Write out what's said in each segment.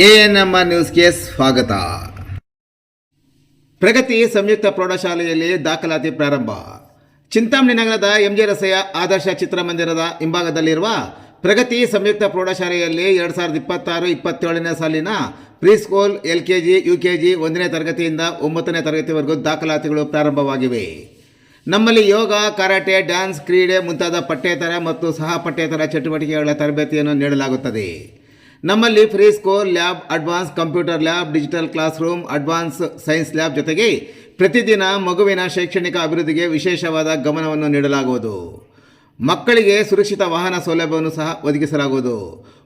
ANMR ನ್ಯೂಸ್ಗೆ ಸ್ವಾಗತ. ಪ್ರಗತಿ ಸಂಯುಕ್ತ ಪ್ರೌಢಶಾಲೆಯಲ್ಲಿ ದಾಖಲಾತಿ ಪ್ರಾರಂಭ. ಚಿಂತಾಮಣಿ ನಗರದ ಎಂಜೆ ರಸ್ತೆಯ ಆದರ್ಶ ಚಿತ್ರಮಂದಿರದ ಹಿಂಭಾಗದಲ್ಲಿರುವ ಪ್ರಗತಿ ಸಂಯುಕ್ತ ಪ್ರೌಢಶಾಲೆಯಲ್ಲಿ 2026-27ನೇ ಸಾಲಿನ ಪ್ರೀಸ್ಕೂಲ್, LKG, UKG 1ನೇ ತರಗತಿಯಿಂದ 9ನೇ ತರಗತಿವರೆಗೂ ದಾಖಲಾತಿಗಳು ಪ್ರಾರಂಭವಾಗಿವೆ. ನಮ್ಮಲ್ಲಿ ಯೋಗ, ಕರಾಟೆ, ಡ್ಯಾನ್ಸ್, ಕ್ರೀಡೆ ಮುಂತಾದ ಪಠ್ಯೇತರ ಮತ್ತು ಸಹ ಪಠ್ಯೇತರ ಚಟುವಟಿಕೆಗಳ ತರಬೇತಿಯನ್ನು ನೀಡಲಾಗುತ್ತದೆ. ನಮ್ಮಲ್ಲಿ free school, lab, advance computer lab, digital class room, advance science lab ಜೊತೆಗೆ ಪ್ರತಿದಿನ ಮಗುವಿನ ಶೈಕ್ಷಣಿಕ ಅಭಿವೃದ್ಧಿಗೆ ವಿಶೇಷವಾದ ಗಮನವನ್ನು ನೀಡಲಾಗುವುದು. ಮಕ್ಕಳಿಗೆ ಸುರಕ್ಷಿತ ವಾಹನ ಸೌಲಭ್ಯವನ್ನು ಸಹ ಒದಗಿಸಲಾಗುವುದು.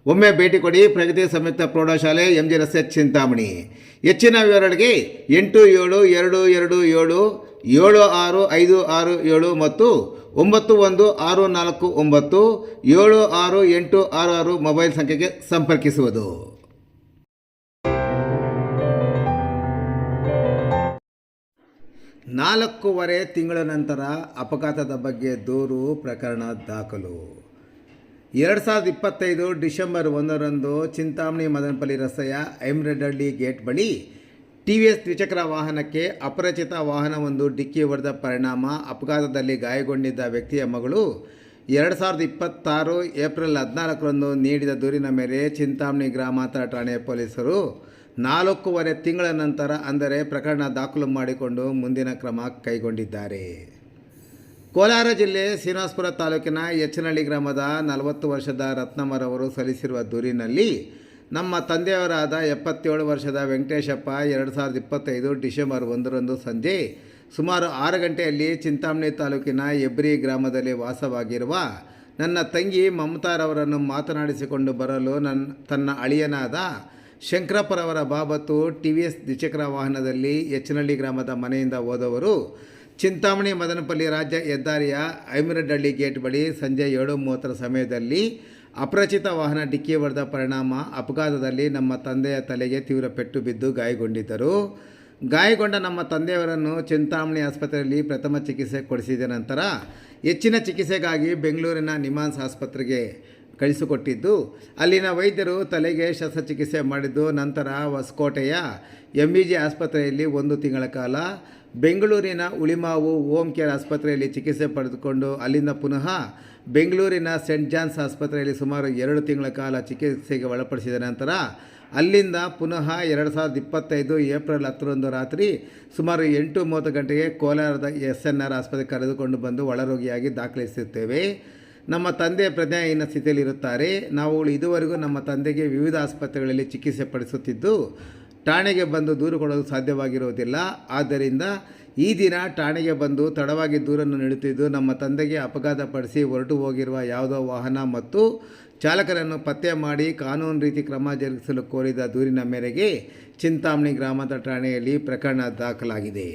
ಒಮ್ಮೆ ಭೇಟಿ ಕೊಡಿ. ಪ್ರಗತಿ ಸಂಯುಕ್ತ ಪ್ರೌಢಶಾಲೆ, ಎಂಜೆ ರಸ್ತೆ, ಚಿಂತಾಮಣಿ. ಹೆಚ್ಚಿನ ವಿವರಗಳಿಗೆ 8776576567 ಮತ್ತು 9164976866 ಮೊಬೈಲ್ ಸಂಖ್ಯೆಗೆ ಸಂಪರ್ಕಿಸುವುದು. 4.5 ತಿಂಗಳ ನಂತರ ಅಪಘಾತದ ಬಗ್ಗೆ ದೂರು, ಪ್ರಕರಣ ದಾಖಲು. 2025 ಡಿಸೆಂಬರ್ 1ರಂದು ಚಿಂತಾಮಣಿ ಮದನಪಲ್ಲಿ ರಸ್ತೆಯ ಐಮ್ರಡಹಳ್ಳಿ ಗೇಟ್ ಬಳಿ TVS ದ್ವಿಚಕ್ರ ವಾಹನಕ್ಕೆ ಅಪರಿಚಿತ ವಾಹನವೊಂದು ಡಿಕ್ಕಿ ಹೊಡೆದ ಪರಿಣಾಮ ಅಪಘಾತದಲ್ಲಿ ಗಾಯಗೊಂಡಿದ್ದ ವ್ಯಕ್ತಿಯ ಮಗಳು 2026 ಏಪ್ರಿಲ್ 14ರಂದು ನೀಡಿದ ದೂರಿನ ಮೇಲೆ ಚಿಂತಾಮಣಿ ಗ್ರಾಮಾಂತರ ಠಾಣೆಯ ಪೊಲೀಸರು 4.5 ತಿಂಗಳ ನಂತರ ಅಂದರೆ ಪ್ರಕರಣ ದಾಖಲು ಮಾಡಿಕೊಂಡು ಮುಂದಿನ ಕ್ರಮ ಕೈಗೊಂಡಿದ್ದಾರೆ. ಕೋಲಾರ ಜಿಲ್ಲೆ ಶ್ರೀನಿವಾಸಪುರ ತಾಲೂಕಿನ ಎಚ್ಚನಹಳ್ಳಿ ಗ್ರಾಮದ 40 ವರ್ಷದ ರತ್ನಮ್ಮರವರು ಸಲ್ಲಿಸಿರುವ ದೂರಿನಲ್ಲಿ ನಮ್ಮ ತಂದೆಯವರಾದ 77 ವರ್ಷದ ವೆಂಕಟೇಶಪ್ಪ 2025 ಡಿಸೆಂಬರ್ 1ರಂದು ಸಂಜೆ ಸುಮಾರು 6 ಗಂಟೆಯಲ್ಲಿ ಚಿಂತಾಮಣಿ ತಾಲೂಕಿನ ಹೆಬ್ರಿ ಗ್ರಾಮದಲ್ಲಿ ವಾಸವಾಗಿರುವ ನನ್ನ ತಂಗಿ ಮಮತಾರವರನ್ನು ಮಾತನಾಡಿಸಿಕೊಂಡು ಬರಲು ತನ್ನ ಅಳಿಯನಾದ ಶಂಕರಪ್ಪರವರ ಬಾಬತ್ತು TVS ದ್ವಿಚಕ್ರ ವಾಹನದಲ್ಲಿ ಎಚ್ಚನಹಳ್ಳಿ ಗ್ರಾಮದ ಮನೆಯಿಂದ ಹೋದವರು ಚಿಂತಾಮಣಿ ಮದನಪಲ್ಲಿ ರಾಜ್ಯ ಹೆದ್ದಾರಿಯ ಐಮರಡಹಳ್ಳಿ ಗೇಟ್ ಬಳಿ ಸಂಜೆ 7:30 ಸಮಯದಲ್ಲಿ ಅಪರಿಚಿತ ವಾಹನ ಡಿಕ್ಕಿ ಹೊಡೆದ ಪರಿಣಾಮ ಅಪಘಾತದಲ್ಲಿ ನಮ್ಮ ತಂದೆಯ ತಲೆಗೆ ತೀವ್ರ ಪೆಟ್ಟು ಬಿದ್ದು ಗಾಯಗೊಂಡಿದ್ದರು. ಗಾಯಗೊಂಡ ನಮ್ಮ ತಂದೆಯವರನ್ನು ಚಿಂತಾಮಣಿ ಆಸ್ಪತ್ರೆಯಲ್ಲಿ ಪ್ರಥಮ ಚಿಕಿತ್ಸೆ ಕೊಡಿಸಿದ ನಂತರ ಹೆಚ್ಚಿನ ಚಿಕಿತ್ಸೆಗಾಗಿ ಬೆಂಗಳೂರಿನ ನಿಮ್ಹಾನ್ಸ್ ಆಸ್ಪತ್ರೆಗೆ ಕಳಿಸಿಕೊಟ್ಟಿದ್ದು, ಅಲ್ಲಿನ ವೈದ್ಯರು ತಲೆಗೆ ಶಸ್ತ್ರಚಿಕಿತ್ಸೆ ಮಾಡಿದ್ದು, ನಂತರ ಹೊಸಕೋಟೆಯ MEG ಆಸ್ಪತ್ರೆಯಲ್ಲಿ 1 ತಿಂಗಳ ಕಾಲ, ಬೆಂಗಳೂರಿನ ಉಳಿಮಾವು ಹೋಮ್ ಕೇರ್ ಆಸ್ಪತ್ರೆಯಲ್ಲಿ ಚಿಕಿತ್ಸೆ ಪಡೆದುಕೊಂಡು ಅಲ್ಲಿಂದ ಪುನಃ ಬೆಂಗಳೂರಿನ ಸೆಂಟ್ ಜಾನ್ಸ್ ಆಸ್ಪತ್ರೆಯಲ್ಲಿ ಸುಮಾರು 2 ತಿಂಗಳ ಕಾಲ ಚಿಕಿತ್ಸೆಗೆ ಒಳಪಡಿಸಿದ ನಂತರ ಅಲ್ಲಿಂದ ಪುನಃ 2025 ಏಪ್ರಿಲ್ 10ರಂದು ರಾತ್ರಿ ಸುಮಾರು 8:30 ಗಂಟೆಗೆ ಕೋಲಾರದ SNR ಆಸ್ಪತ್ರೆಗೆ ಕರೆದುಕೊಂಡು ಬಂದು ಒಳರೋಗಿಯಾಗಿ ದಾಖಲಿಸುತ್ತೇವೆ. ನಮ್ಮ ತಂದೆ ಪ್ರಜ್ಞಾಹೀನ ಸ್ಥಿತಿಯಲ್ಲಿರುತ್ತಾರೆ. ನಾವು ಇದುವರೆಗೂ ನಮ್ಮ ತಂದೆಗೆ ವಿವಿಧ ಆಸ್ಪತ್ರೆಗಳಲ್ಲಿ ಚಿಕಿತ್ಸೆ ಪಡಿಸುತ್ತಿದ್ದು ಠಾಣೆಗೆ ಬಂದು ದೂರು ಕೊಡಲು ಸಾಧ್ಯವಾಗಿರುವುದಿಲ್ಲ. ಆದ್ದರಿಂದ ಈ ದಿನ ಠಾಣೆಗೆ ಬಂದು ತಡವಾಗಿ ದೂರನ್ನು ನೀಡುತ್ತಿದ್ದು, ನಮ್ಮ ತಂದೆಗೆ ಅಪಘಾತಪಡಿಸಿ ಹೊರಟು ಹೋಗಿರುವ ಯಾವುದೋ ವಾಹನ ಮತ್ತು ಚಾಲಕರನ್ನು ಪತ್ತೆ ಮಾಡಿ ಕಾನೂನು ರೀತಿ ಕ್ರಮ ಜರುಗಿಸಲು ಕೋರಿದ ದೂರಿನ ಮೇರೆಗೆ ಚಿಂತಾಮಣಿ ಗ್ರಾಮಾಂತರ ಠಾಣೆಯಲ್ಲಿ ಪ್ರಕರಣ ದಾಖಲಾಗಿದೆ.